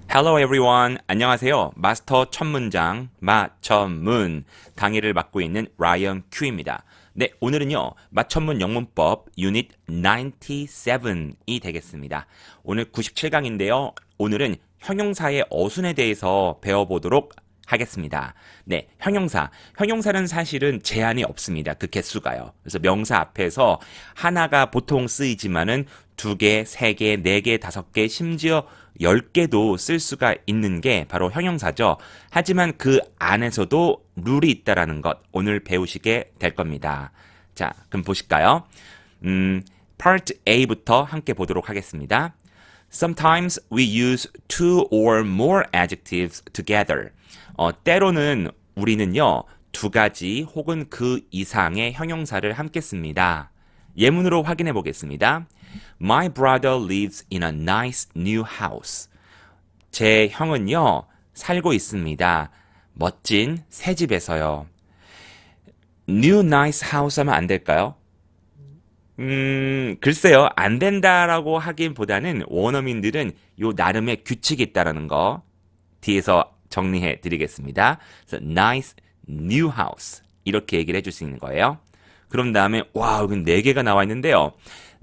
Hello everyone. 안녕하세요. 마스터 첫 문장, 마천문 강의를 맡고 있는 라이언 큐입니다. 네, 오늘은요, 마천문 영문법 유닛 97이 되겠습니다. 오늘 97강인데요. 오늘은 형용사의 어순에 대해서 배워보도록 하겠습니다. 네, 형용사. 형용사는 사실은 제한이 없습니다. 그 개수가요. 그래서 명사 앞에서 하나가 보통 쓰이지만은 두 개, 세 개, 네 개, 다섯 개, 심지어 10개도 쓸 수가 있는 게 바로 형용사죠. 하지만 그 안에서도 룰이 있다라는 것 오늘 배우시게 될 겁니다. 자, 그럼 보실까요? Part A부터 함께 보도록 하겠습니다. Sometimes we use two or more adjectives together. 때로는 우리는요, 두 가지 혹은 그 이상의 형용사를 함께 씁니다. 예문으로 확인해 보겠습니다. My brother lives in a nice new house. 제 형은요, 살고 있습니다. 멋진 새 집에서요. New nice house 하면 안 될까요? 글쎄요, 안 된다라고 하기보다는 원어민들은 요 나름의 규칙이 있다라는 거 뒤에서 정리해 드리겠습니다. 그래서 nice new house 이렇게 얘기를 해줄 수 있는 거예요. 그런 다음에 와, 여기 네 개가 나와 있는데요.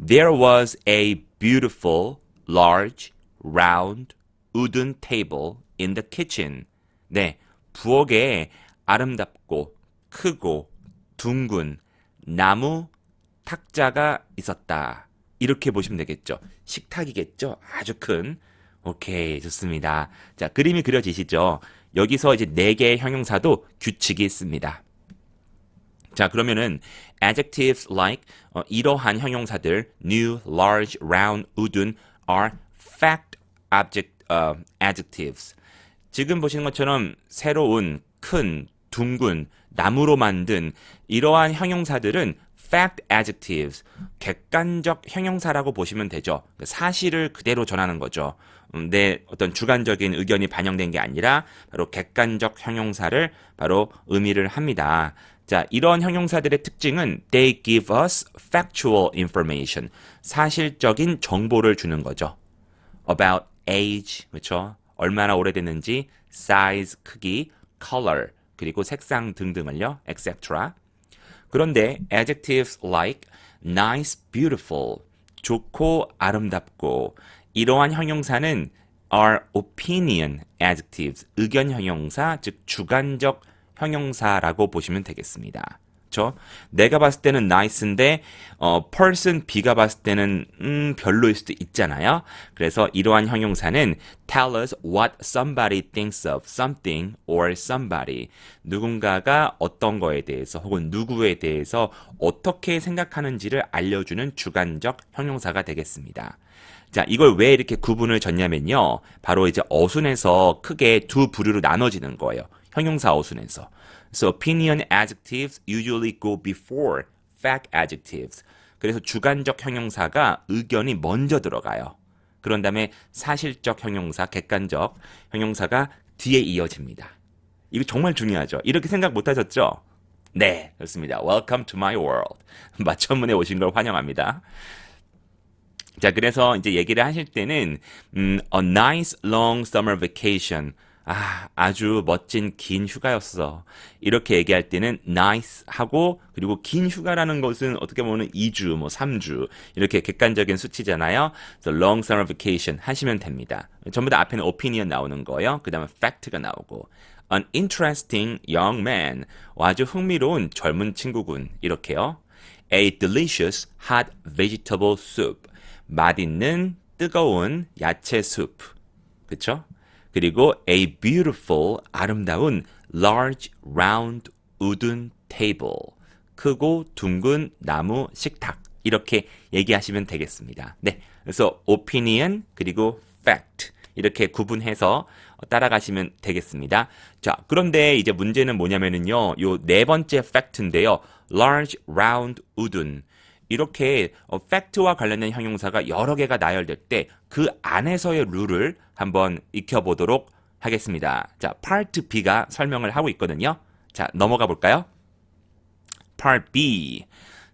There was a beautiful, large, round, wooden table in the kitchen. 네, 부엌에 아름답고 크고 둥근 나무 탁자가 있었다. 이렇게 보시면 되겠죠. 식탁이겠죠. 아주 큰. 오케이, 좋습니다. 자, 그림이 그려지시죠? 여기서 이제 네 개의 형용사도 규칙이 있습니다. 자, 그러면은 adjectives like 이러한 형용사들 new, large, round, wooden are fact adjectives. 지금 보시는 것처럼 새로운, 큰, 둥근, 나무로 만든 이러한 형용사들은 fact adjectives, 객관적 형용사라고 보시면 되죠. 사실을 그대로 전하는 거죠. 내 어떤 주관적인 의견이 반영된 게 아니라 바로 객관적 형용사를 바로 의미를 합니다. 자, 이런 형용사들의 특징은 they give us factual information, 사실적인 정보를 주는 거죠. About age, 그렇죠? 얼마나 오래됐는지, size, 크기, color, 그리고 색상 등등을요, etc. 그런데 adjectives like nice, beautiful, 좋고 아름답고 이러한 형용사는 are opinion adjectives, 의견 형용사, 즉 주관적 형용사라고 보시면 되겠습니다. 그렇죠? 내가 봤을 때는 nice인데 person B가 봤을 때는 별로일 수도 있잖아요. 그래서 이러한 형용사는 tell us what somebody thinks of something or somebody. 누군가가 어떤 거에 대해서 혹은 누구에 대해서 어떻게 생각하는지를 알려주는 주관적 형용사가 되겠습니다. 자, 이걸 왜 이렇게 구분을 졌냐면요. 바로 이제 어순에서 크게 두 부류로 나눠지는 거예요. 형용사 어순에서. So opinion adjectives usually go before fact adjectives. 그래서 주관적 형용사가 의견이 먼저 들어가요. 그런 다음에 사실적 형용사, 객관적 형용사가 뒤에 이어집니다. 이거 정말 중요하죠. 이렇게 생각 못 하셨죠? 네, 그렇습니다. Welcome to my world. 마천문에 오신 걸 환영합니다. 자, 그래서 이제 얘기를 하실 때는 a nice long summer vacation. 아주 멋진 긴 휴가였어. 이렇게 얘기할 때는 nice 하고 그리고 긴 휴가라는 것은 어떻게 보면 2주, 3주 이렇게 객관적인 수치잖아요. 그래서 long summer vacation 하시면 됩니다. 전부 다 앞에는 opinion 나오는 거예요. 그 다음에 fact가 나오고 an interesting young man. 아주 흥미로운 젊은 친구군. 이렇게요. A delicious hot vegetable soup. 맛있는 뜨거운 야채 수프. 그쵸? 그리고 a beautiful, 아름다운 large, round, wooden table. 크고 둥근 나무 식탁. 이렇게 얘기하시면 되겠습니다. 네. 그래서 opinion 그리고 fact. 이렇게 구분해서 따라가시면 되겠습니다. 자, 그런데 이제 문제는 뭐냐면은요. 요 네 번째 fact인데요. large, round, wooden. 이렇게 팩트와 관련된 형용사가 여러 개가 나열될 때 그 안에서의 룰을 한번 익혀보도록 하겠습니다. 자, 파트 B가 설명을 하고 있거든요. 자, 넘어가 볼까요? Part B.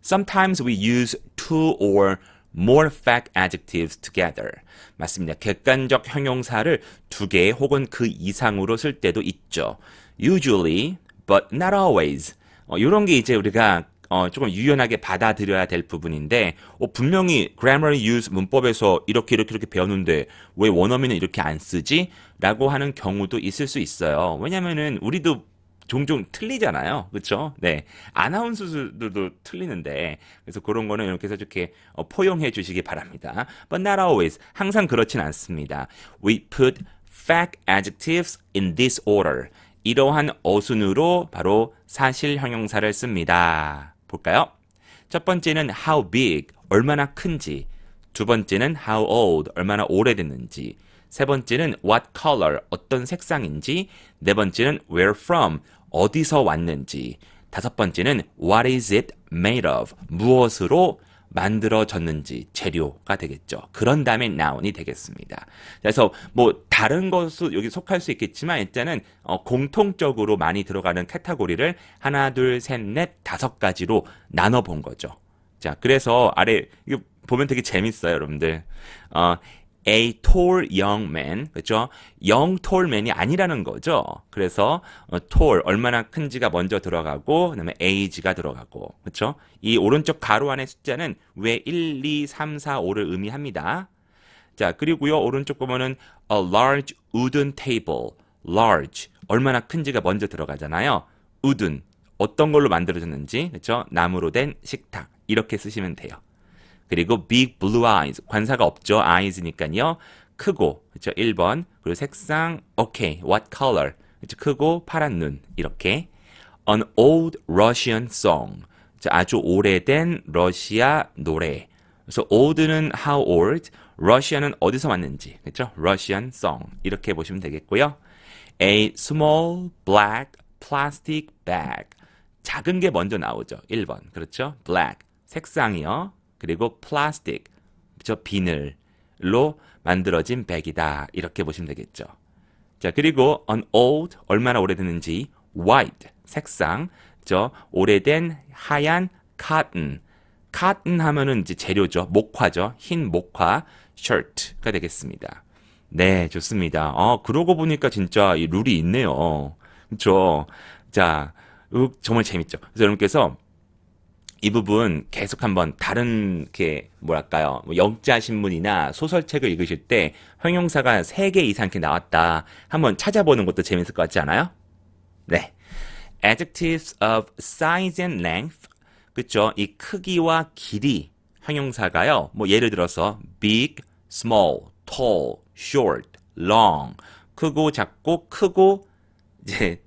Sometimes we use two or more fact adjectives together. 맞습니다. 객관적 형용사를 두 개 혹은 그 이상으로 쓸 때도 있죠. Usually, but not always. 이런 게 이제 우리가 조금 유연하게 받아들여야 될 부분인데, 분명히 grammar use 문법에서 이렇게 배웠는데 왜 원어민은 이렇게 안 쓰지? 라고 하는 경우도 있을 수 있어요. 왜냐면은 우리도 종종 틀리잖아요. 그렇죠? 네. 아나운서들도 틀리는데, 그래서 그런 거는 이렇게 해서 이렇게 포용해 주시기 바랍니다. But not always. 항상 그렇진 않습니다. We put fact adjectives in this order. 이러한 어순으로 바로 사실 형용사를 씁니다. 볼까요? 첫 번째는 how big, 얼마나 큰지. 두 번째는 how old, 얼마나 오래됐는지. 세 번째는 what color, 어떤 색상인지. 네 번째는 where from, 어디서 왔는지. 다섯 번째는 what is it made of, 무엇으로 만들어졌는지, 재료가 되겠죠. 그런 다음에 noun이 되겠습니다. 그래서 뭐 다른 것도 여기 속할 수 있겠지만 일단은 공통적으로 많이 들어가는 카테고리를 하나, 둘, 셋, 넷, 다섯 가지로 나눠본 거죠. 자, 그래서 아래 이거 보면 되게 재밌어요, 여러분들. A tall young man, 그렇죠? young tall man이 아니라는 거죠. 그래서 tall 얼마나 큰지가 먼저 들어가고 그다음에 age가 들어가고, 그렇죠? 이 오른쪽 가로 안의 숫자는 왜 1, 2, 3, 4, 5를 의미합니다. 자, 그리고요 오른쪽 보면은 a large wooden table, large 얼마나 큰지가 먼저 들어가잖아요. wooden 어떤 걸로 만들어졌는지, 그렇죠? 나무로 된 식탁 이렇게 쓰시면 돼요. 그리고 big blue eyes, 관사가 없죠. eyes니까요. 크고, 그렇죠? 1번. 그리고 색상, okay. what color? 그렇죠? 크고 파란 눈. 이렇게. an old Russian song. 그렇죠? 아주 오래된 러시아 노래. 그래서 old는 how old, Russia는 어디서 왔는지. 그렇죠? Russian song. 이렇게 보시면 되겠고요. a small black plastic bag. 작은 게 먼저 나오죠. 1번. 그렇죠? black. 색상이요. 그리고 플라스틱, 저 비늘로 만들어진 백이다. 이렇게 보시면 되겠죠. 자, 그리고 an old, 얼마나 오래됐는지, white, 색상, 저 오래된 하얀 cotton. cotton 하면은 이제 재료죠. 목화죠. 흰 목화, shirt가 되겠습니다. 네, 좋습니다. 그러고 보니까 진짜 이 룰이 있네요. 그렇죠? 자, 정말 재밌죠. 그래서 여러분께서 이 부분 계속 한번 다른 게 뭐랄까요? 영자 신문이나 소설책을 읽으실 때 형용사가 3개 이상 이렇게 나왔다. 한번 찾아보는 것도 재밌을 것 같지 않아요? 네. Adjectives of size and length. 그쵸? 이 크기와 길이 형용사가요. 뭐 예를 들어서 big, small, tall, short, long. 크고 작고 크고 이제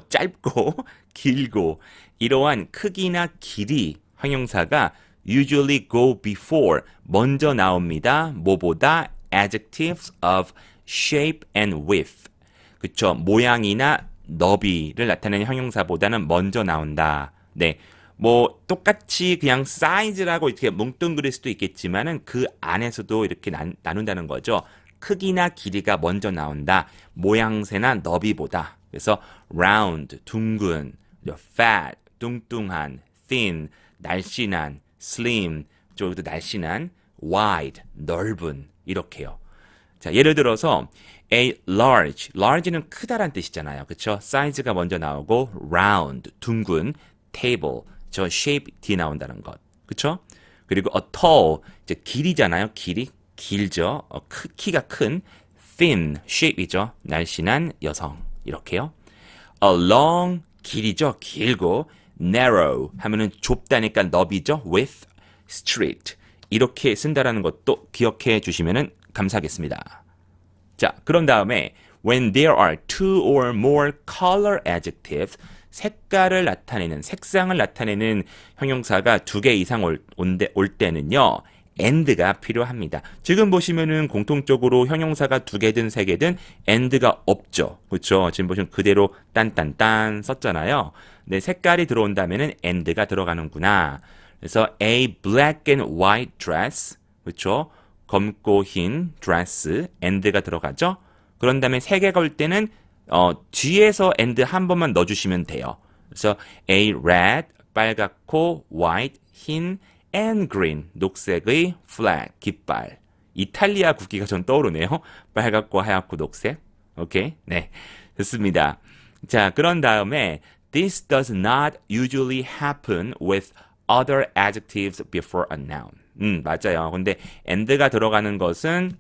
짧고 길고 이러한 크기나 길이 형용사가 usually go before 먼저 나옵니다. 뭐보다 adjectives of shape and width. 그쵸? 모양이나 너비를 나타내는 형용사보다는 먼저 나온다. 네. 뭐 똑같이 그냥 size라고 이렇게 뭉뚱그릴 수도 있겠지만은 그 안에서도 이렇게 나눈다는 거죠. 크기나 길이가 먼저 나온다. 모양새나 너비보다. 그래서 round, 둥근, fat, 뚱뚱한, thin, 날씬한, slim, 저기도 날씬한, wide, 넓은, 이렇게요. 자, 예를 들어서 a large, large는 크다란 뜻이잖아요. 그렇죠? 사이즈가 먼저 나오고 round, 둥근, table, 저 shape 뒤에 나온다는 것. 그렇죠? 그리고 a tall, 이제 길이잖아요. 길이 길죠. 키가 큰 thin, shape이죠. 날씬한 여성. 이렇게요. a long, 길이죠. 길고 narrow 하면은 좁다니까 너비죠. width, street 이렇게 쓴다라는 것도 기억해 주시면은 감사하겠습니다. 자, 그런 다음에 when there are two or more color adjectives 색깔을 나타내는 색상을 나타내는 형용사가 2개 이상 올 때는요. and가 필요합니다. 지금 보시면은 공통적으로 형용사가 2개든 3개든 and가 없죠. 그렇죠? 지금 보시면 그대로 딴딴딴 썼잖아요. 네, 색깔이 들어온다면은 and가 들어가는구나. 그래서 a black and white dress, 그렇죠? 검고 흰 드레스, and가 들어가죠. 그런 다음에 3개가 올 때는 뒤에서 and 한 번만 넣어주시면 돼요. 그래서 a red, 빨갛고 white, 흰 and green, 녹색의 flag, 깃발. 이탈리아 국기가 전 떠오르네요. 빨갛고 하얗고 녹색. 오케이? 네. 좋습니다. 자, 그런 다음에 this does not usually happen with other adjectives before a noun. 맞아요. 근데 and가 들어가는 것은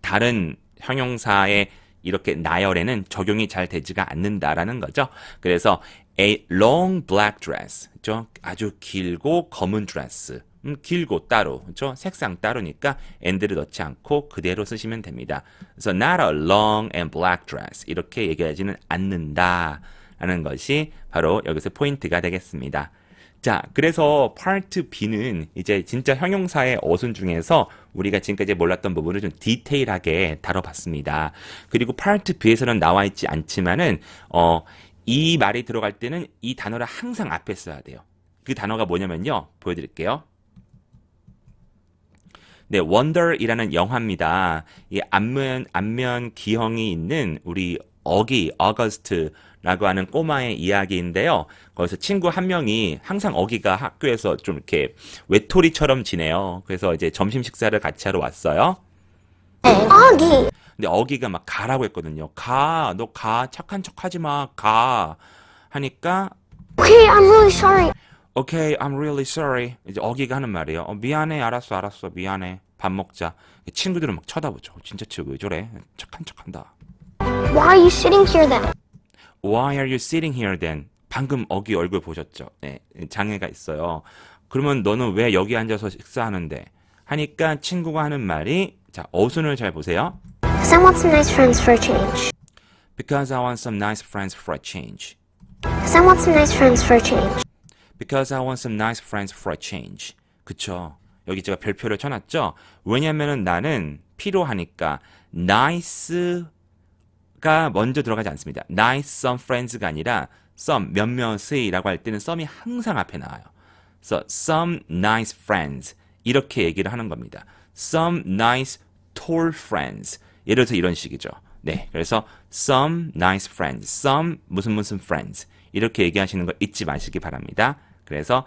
다른 형용사의 이렇게 나열에는 적용이 잘 되지가 않는다라는 거죠. 그래서 a long black dress, 그렇죠? 아주 길고 검은 드레스. 길고 따로, 그렇죠? 색상 따로니까 and를 넣지 않고 그대로 쓰시면 됩니다. 그래서 not a long and black dress 이렇게 얘기하지는 않는다라는 것이 바로 여기서 포인트가 되겠습니다. 자, 그래서 파트 B는 이제 진짜 형용사의 어순 중에서 우리가 지금까지 몰랐던 부분을 좀 디테일하게 다뤄봤습니다. 그리고 파트 B에서는 나와 있지 않지만은 이 말이 들어갈 때는 이 단어를 항상 앞에 써야 돼요. 그 단어가 뭐냐면요. 보여드릴게요. 네, 원더이라는 영화입니다. 이 안면 기형이 있는 우리 어거스트라고 하는 꼬마의 이야기인데요. 거기서 친구 한 명이 항상 어기가 학교에서 좀 이렇게 외톨이처럼 지내요. 그래서 이제 점심 식사를 같이 하러 왔어요. 어기. 근데 어기가 막 가라고 했거든요. 가, 너 가, 착한 척 하지 마, 가. 하니까 Okay, I'm really sorry. Okay, I'm really sorry. 이제 어기가 하는 말이에요. 미안해, 알았어, 미안해. 밥 먹자. 친구들은 막 쳐다보죠. 진짜 쟤 왜 저래? 착한 척한다. Why are you sitting here then? Why are you sitting here then? 방금 어기 얼굴 보셨죠? 네, 장애가 있어요. 그러면 너는 왜 여기 앉아서 식사하는데? 하니까 친구가 하는 말이 자, 어순을 잘 보세요. Because I want some nice friends for a change. Because I want some nice friends for a change. Because I want some nice friends for a change. Because I want some nice friends for a change. 그쵸? 여기 제가 별표를 쳐놨죠? 왜냐면은 나는 필요하니까 nice가 먼저 들어가지 않습니다. nice some friends가 아니라 some 몇몇의라고 할 때는 some이 항상 앞에 나와요. 그래서 some nice friends 이렇게 얘기를 하는 겁니다. some nice tall friends 예를 들어서 이런 식이죠. 네, 그래서 some nice friends, some 무슨 friends 이렇게 얘기하시는 거 잊지 마시기 바랍니다. 그래서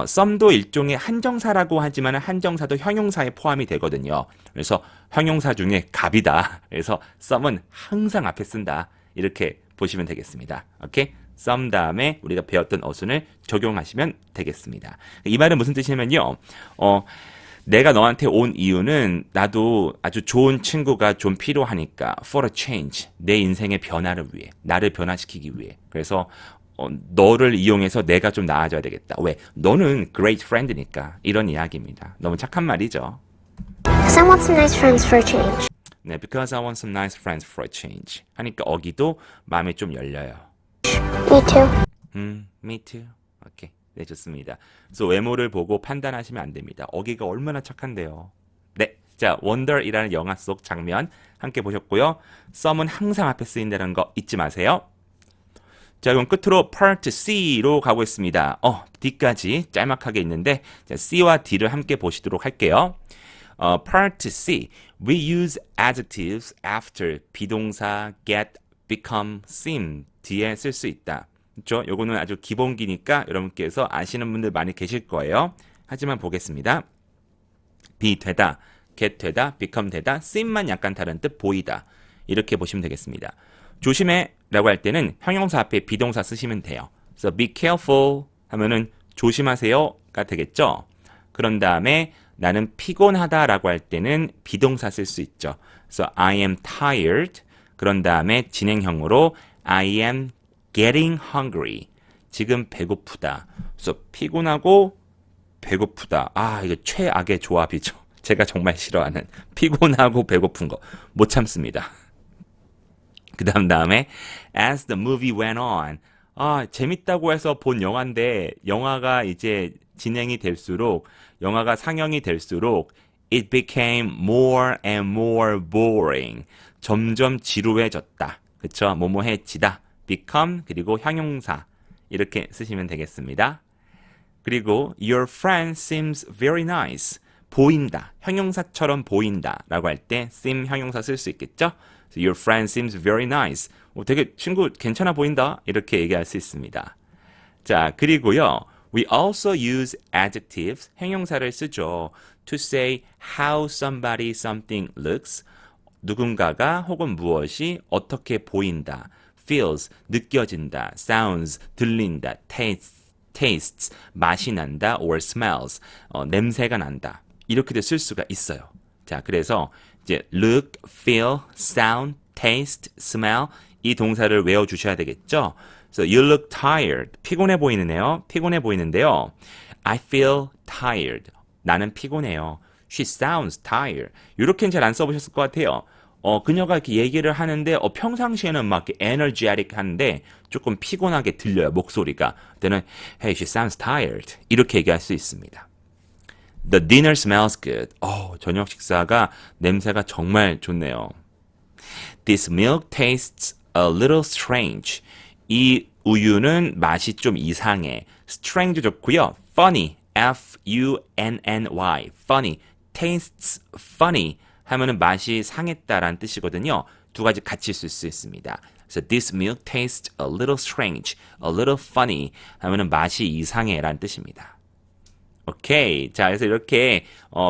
some도 일종의 한정사라고 하지만 한정사도 형용사에 포함이 되거든요. 그래서 형용사 중에 갑이다. 그래서 some은 항상 앞에 쓴다. 이렇게 보시면 되겠습니다. 오케이? some 다음에 우리가 배웠던 어순을 적용하시면 되겠습니다. 이 말은 무슨 뜻이냐면요. 내가 너한테 온 이유는 나도 아주 좋은 친구가 좀 필요하니까 for a change, 내 인생의 변화를 위해, 나를 변화시키기 위해. 그래서 너를 이용해서 내가 좀 나아져야 되겠다. 왜? 너는 great friend니까. 이런 이야기입니다. 너무 착한 말이죠. Because I want some nice friends for a change. 네, because I want some nice friends for a change. 하니까 어기도 마음이 좀 열려요. Me too. Me too. 오케이. 네, 좋습니다. 그래서 외모를 보고 판단하시면 안 됩니다. 어기가 얼마나 착한데요. 네, 자, 원더이라는 영화 속 장면 함께 보셨고요. some은 항상 앞에 쓰인다는 거 잊지 마세요. 자, 그럼 끝으로 part C로 가고 있습니다. D까지 짤막하게 있는데 자, C와 D를 함께 보시도록 할게요. part C. We use adjectives after 비동사 get, become, seem 뒤에 쓸 수 있다. 그렇죠? 요거는 아주 기본기니까 여러분께서 아시는 분들 많이 계실 거예요. 하지만 보겠습니다. be 되다, get 되다, become 되다, seem만 약간 다른 뜻 보이다. 이렇게 보시면 되겠습니다. 조심해 라고 할 때는 형용사 앞에 비동사 쓰시면 돼요. 그래서 be careful 하면은 조심하세요가 되겠죠. 그런 다음에 나는 피곤하다 라고 할 때는 비동사 쓸 수 있죠. 그래서 I am tired 그런 다음에 진행형으로 I am getting hungry 지금 배고프다. 그래서 피곤하고 배고프다. 이거 최악의 조합이죠. 제가 정말 싫어하는 피곤하고 배고픈 거 못 참습니다. 그 다음에 as the movie went on 재밌다고 해서 본 영화인데 영화가 이제 진행이 될수록 영화가 상영이 될수록 it became more and more boring 점점 지루해졌다. 그쵸? 뭐뭐해지다. become 그리고 형용사 이렇게 쓰시면 되겠습니다. 그리고 your friend seems very nice 보인다. 형용사처럼 보인다 라고 할 때 seem 형용사 쓸 수 있겠죠? So your friend seems very nice. 되게 친구 괜찮아 보인다. 이렇게 얘기할 수 있습니다. 자, 그리고요. We also use adjectives, 형용사를 쓰죠. To say how somebody something looks. 누군가가 혹은 무엇이 어떻게 보인다. feels, 느껴진다. sounds, 들린다. tastes, 맛이 난다. or smells, 냄새가 난다. 이렇게도 쓸 수가 있어요. 자, 그래서 이제 look, feel, sound, taste, smell 이 동사를 외워주셔야 되겠죠. So you look tired. 피곤해 보이네요. 피곤해 보이는데요. I feel tired. 나는 피곤해요. She sounds tired. 이렇게는 잘 안 써보셨을 것 같아요. 그녀가 이렇게 얘기를 하는데 평상시에는 막 이렇게 energetic 한데 조금 피곤하게 들려요. 목소리가. 그때는 Hey, she sounds tired. 이렇게 얘기할 수 있습니다. The dinner smells good. 저녁 식사가 냄새가 정말 좋네요. This milk tastes a little strange. 이 우유는 맛이 좀 이상해. strange 좋고요. funny, F-U-N-N-Y, funny, tastes funny 하면은 맛이 상했다라는 뜻이거든요. 두 가지 같이 쓸 수 있습니다. So this milk tastes a little strange, a little funny 하면은 맛이 이상해라는 뜻입니다. 오케이. 자, 그래서 이렇게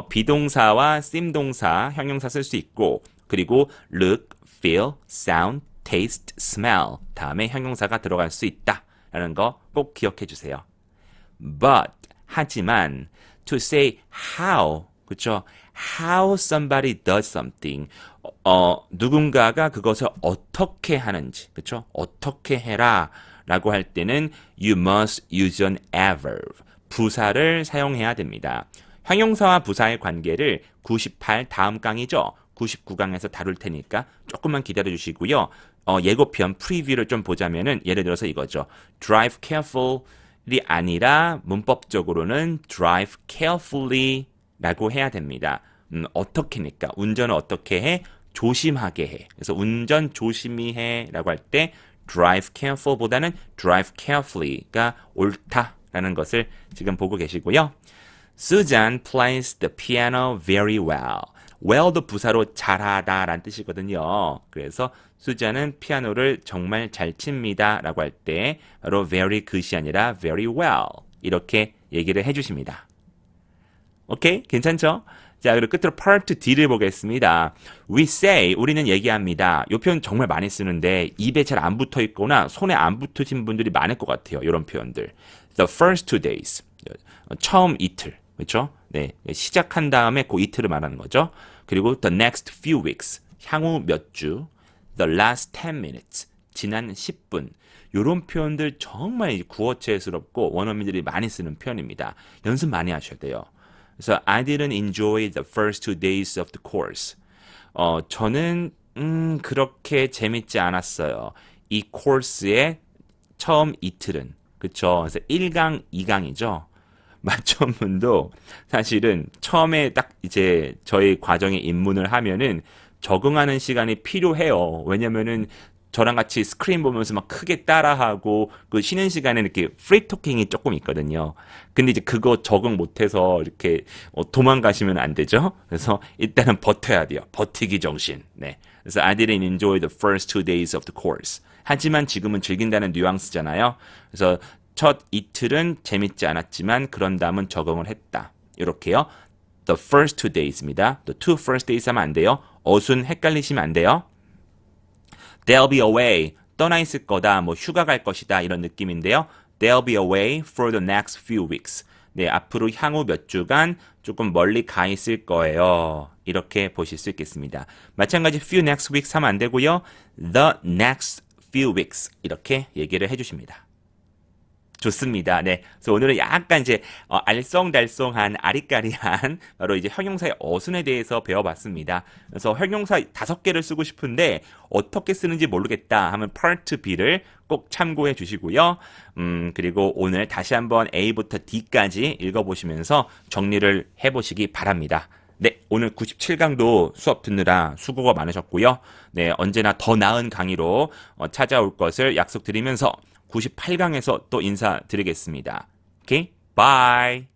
비동사와 씀동사, 형용사 쓸 수 있고 그리고 look, feel, sound, taste, smell 다음에 형용사가 들어갈 수 있다라는 거 꼭 기억해 주세요. But 하지만 to say how 그렇죠? How somebody does something 누군가가 그것을 어떻게 하는지 그렇죠? 어떻게 해라라고 할 때는 you must use an adverb 부사를 사용해야 됩니다. 형용사와 부사의 관계를 98 다음 강의죠. 99강에서 다룰 테니까 조금만 기다려 주시고요. 예고편 프리뷰를 좀 보자면은 예를 들어서 이거죠. Drive carefully 아니라 문법적으로는 drive carefully 라고 해야 됩니다. 어떻게니까 운전을 어떻게 해? 조심하게 해. 그래서 운전 조심히 해 라고 할 때 drive careful 보다는 drive carefully가 옳다라는 것을 지금 보고 계시고요. Susan plays the piano very well. well도 부사로 잘하다 라는 뜻이거든요. 그래서 수잔은 피아노를 정말 잘 칩니다 라고 할 때 바로 very good이 아니라 very well 이렇게 얘기를 해주십니다. 오케이? 괜찮죠? 자, 그리고 끝으로 part D를 보겠습니다. We say, 우리는 얘기합니다. 이 표현 정말 많이 쓰는데 입에 잘 안 붙어 있거나 손에 안 붙으신 분들이 많을 것 같아요. 이런 표현들. The first 2 days. 처음 이틀. 그렇죠? 네, 시작한 다음에 그 이틀을 말하는 거죠. 그리고 the next few weeks. 향후 몇 주. The last 10 minutes. 지난 10분. 이런 표현들 정말 구어체스럽고 원어민들이 많이 쓰는 표현입니다. 연습 많이 하셔야 돼요. 그래서 I didn't enjoy the first 2 days of the course. 저는 그렇게 재밌지 않았어요. 이 코र्스의 처음 이틀은. 그렇죠? 그래서 1강, 2강이죠. 맞춤문도 사실은 처음에 딱 이제 저희 과정에 입문을 하면은 적응하는 시간이 필요해요. 왜냐면은 저랑 같이 스크린 보면서 막 크게 따라하고 그 쉬는 시간에 이렇게 프리 토킹이 조금 있거든요. 근데 이제 그거 적응 못해서 이렇게 도망가시면 안 되죠. 그래서 일단은 버텨야 돼요. 버티기 정신. 네. 그래서 I didn't enjoy the first 2 days of the course. 하지만 지금은 즐긴다는 뉘앙스잖아요. 그래서 첫 이틀은 재밌지 않았지만 그런 다음은 적응을 했다. 이렇게요. The first 2 days입니다. The 2 first days 하면 안 돼요. 어순 헷갈리시면 안 돼요. They'll be away. 떠나 있을 거다. 뭐 휴가 갈 것이다. 이런 느낌인데요. They'll be away for the next few weeks. 네, 앞으로 향후 몇 주간 조금 멀리 가 있을 거예요. 이렇게 보실 수 있겠습니다. 마찬가지 few next weeks 하면 안 되고요. The next few weeks 이렇게 얘기를 해주십니다. 좋습니다. 네. 그래서 오늘은 약간 이제 알쏭달쏭한 아리까리한 바로 이제 형용사의 어순에 대해서 배워봤습니다. 그래서 형용사 5개를 쓰고 싶은데 어떻게 쓰는지 모르겠다 하면 part B를 꼭 참고해 주시고요. 그리고 오늘 다시 한번 A부터 D까지 읽어보시면서 정리를 해보시기 바랍니다. 네, 오늘 97강도 수업 듣느라 수고가 많으셨고요. 네, 언제나 더 나은 강의로 찾아올 것을 약속드리면서 98강에서 또 인사드리겠습니다. 오케이? 바이.